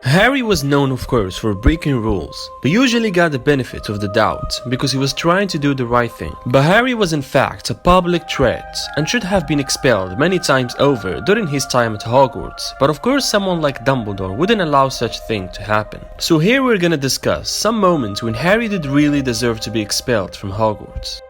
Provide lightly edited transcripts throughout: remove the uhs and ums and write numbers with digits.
Harry was known, of course, for breaking rules, but usually got the benefit of the doubt because he was trying to do the right thing. But Harry was in fact a public threat and should have been expelled many times over during his time at Hogwarts, but of course someone like Dumbledore wouldn't allow such thing to happen. So here we're gonna discuss some moments when Harry did really deserve to be expelled from Hogwarts.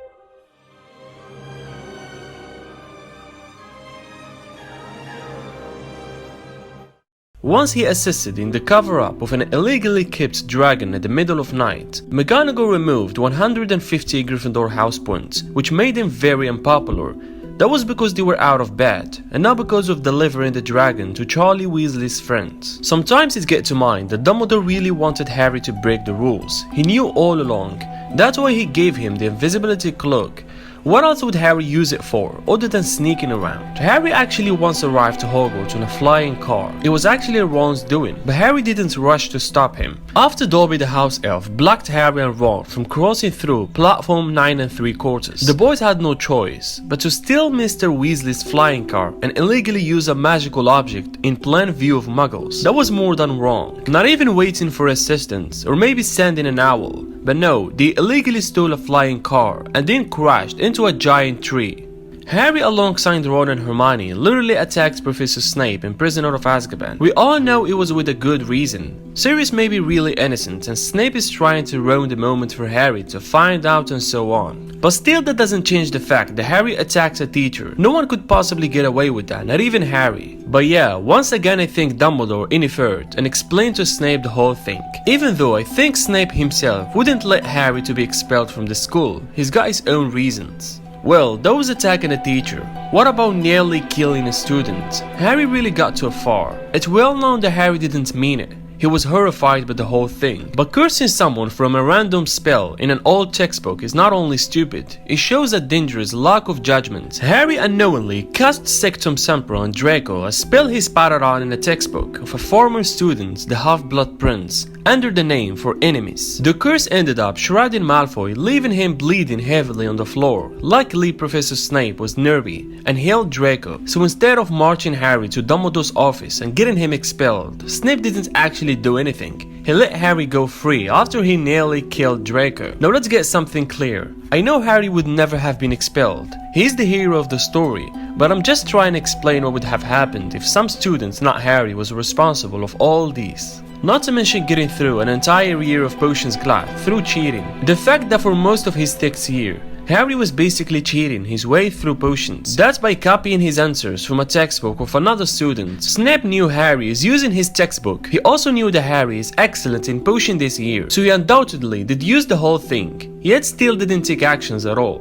Once he assisted in the cover-up of an illegally kept dragon at the middle of night, McGonagall removed 150 Gryffindor house points, which made him very unpopular. That was because they were out of bed, and not because of delivering the dragon to Charlie Weasley's friends. Sometimes it gets to mind that Dumbledore really wanted Harry to break the rules. He knew all along. That's why he gave him the invisibility cloak. What else would Harry use it for, other than sneaking around? Harry actually once arrived to Hogwarts on a flying car. It was actually Ron's doing, but Harry didn't rush to stop him. After Dobby the house elf blocked Harry and Ron from crossing through platform 9 3/4, the boys had no choice but to steal Mr. Weasley's flying car and illegally use a magical object in plain view of Muggles. That was more than wrong. Not even waiting for assistance, or maybe sending an owl. But no, they illegally stole a flying car and then crashed into a giant tree. Harry, alongside Ron and Hermione, literally attacked Professor Snape in Prisoner of Azkaban. We all know it was with a good reason. Sirius may be really innocent and Snape is trying to ruin the moment for Harry to find out and so on. But still, that doesn't change the fact that Harry attacks a teacher. No one could possibly get away with that, not even Harry. But yeah, once again I think Dumbledore interfered and explained to Snape the whole thing. Even though I think Snape himself wouldn't let Harry to be expelled from the school, he's got his own reasons. Well, that was attacking a teacher. What about nearly killing a student? Harry really got too far. It's well known that Harry didn't mean it. He was horrified by the whole thing. But cursing someone from a random spell in an old textbook is not only stupid, it shows a dangerous lack of judgment. Harry unknowingly cast Sectum Sempra on Draco, a spell he spotted on in a textbook of a former student, the Half-Blood Prince, under the name for enemies. The curse ended up shredding Malfoy, leaving him bleeding heavily on the floor. Luckily, Professor Snape was nervy and healed Draco, so instead of marching Harry to Dumbledore's office and getting him expelled, Snape didn't actually do anything. He let Harry go free after he nearly killed Draco. Now let's get something clear. I know Harry would never have been expelled. He's the hero of the story, but I'm just trying to explain what would have happened if some students, not Harry, was responsible of all these. Not to mention getting through an entire year of potions class through cheating. The fact that for most of his 6th year, Harry was basically cheating his way through potions. That's by copying his answers from a textbook of another student. Snape knew Harry is using his textbook. He also knew that Harry is excellent in potion this year, so he undoubtedly did use the whole thing, yet still didn't take actions at all.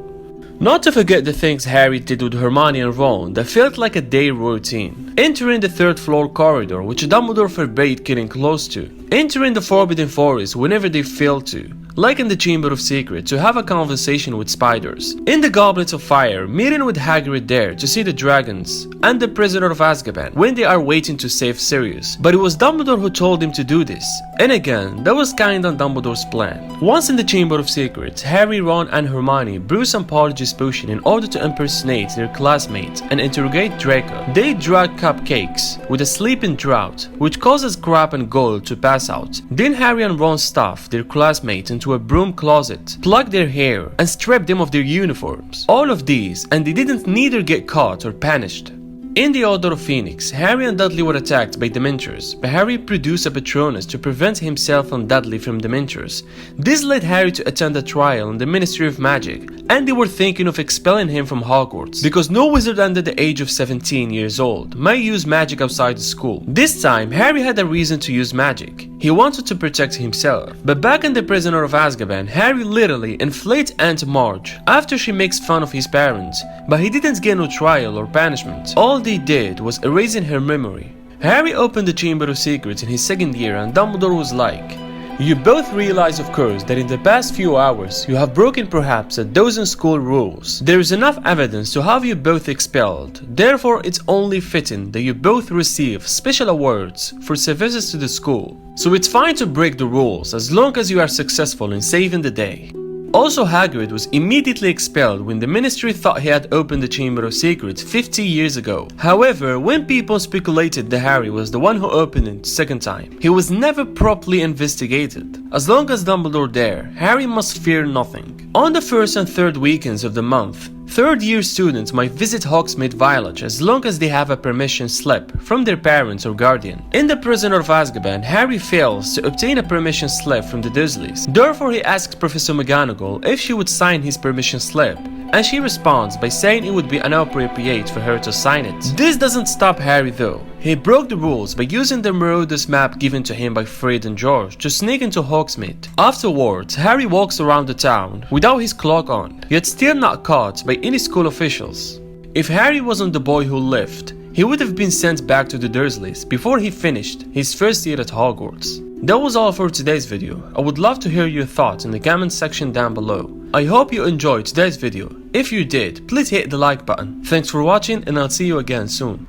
Not to forget the things Harry did with Hermione and Ron that felt like a day routine. Entering the 3rd floor corridor, which Dumbledore forbade getting close to. Entering the Forbidden Forest whenever they failed to. Like in the Chamber of Secrets, to have a conversation with spiders. In the Goblets of Fire, meeting with Hagrid there to see the dragons. And the Prisoner of Azkaban, when they are waiting to save Sirius. But it was Dumbledore who told him to do this. And again, that was kinda Dumbledore's plan. Once in the Chamber of Secrets, Harry, Ron and Hermione brew some Polyjuice potion in order to impersonate their classmates and interrogate Draco. They drug cupcakes with a sleeping drought, which causes Crabbe and Goyle to pass out. Then Harry and Ron stuff their classmates into a broom closet, plug their hair, and strip them of their uniforms. All of these, and they didn't neither get caught or punished. In the Order of Phoenix, Harry and Dudley were attacked by Dementors, but Harry produced a Patronus to prevent himself and Dudley from Dementors. This led Harry to attend a trial in the Ministry of Magic, and they were thinking of expelling him from Hogwarts, because no wizard under the age of 17 years old may use magic outside the school. This time, Harry had a reason to use magic. He wanted to protect himself. But back in the Prisoner of Azkaban, Harry literally inflates Aunt Marge after she makes fun of his parents, but he didn't get no trial or punishment. All they did was erasing her memory. Harry opened the Chamber of Secrets in his 2nd year and Dumbledore was like, "You both realize of course that in the past few hours you have broken perhaps a dozen school rules. There is enough evidence to have you both expelled. Therefore it's only fitting that you both receive special awards for services to the school. So it's fine to break the rules as long as you are successful in saving the day." Also, Hagrid was immediately expelled when the Ministry thought he had opened the Chamber of Secrets 50 years ago. However, when people speculated that Harry was the one who opened it the second time, he was never properly investigated. As long as Dumbledore there, Harry must fear nothing. On the first and third weekends of the month, third-year students might visit Hogsmeade Village as long as they have a permission slip from their parents or guardian. In The Prisoner of Azkaban, Harry fails to obtain a permission slip from the Dursleys. Therefore, he asks Professor McGonagall if she would sign his permission slip, and she responds by saying it would be inappropriate for her to sign it. This doesn't stop Harry though. He broke the rules by using the Marauders map given to him by Fred and George to sneak into Hogsmeade. Afterwards, Harry walks around the town without his cloak on, yet still not caught by any school officials. If Harry wasn't the boy who lived, he would have been sent back to the Dursleys before he finished his first year at Hogwarts. That was all for today's video. I would love to hear your thoughts in the comment section down below. I hope you enjoyed today's video. If you did, please hit the like button. Thanks for watching and I'll see you again soon.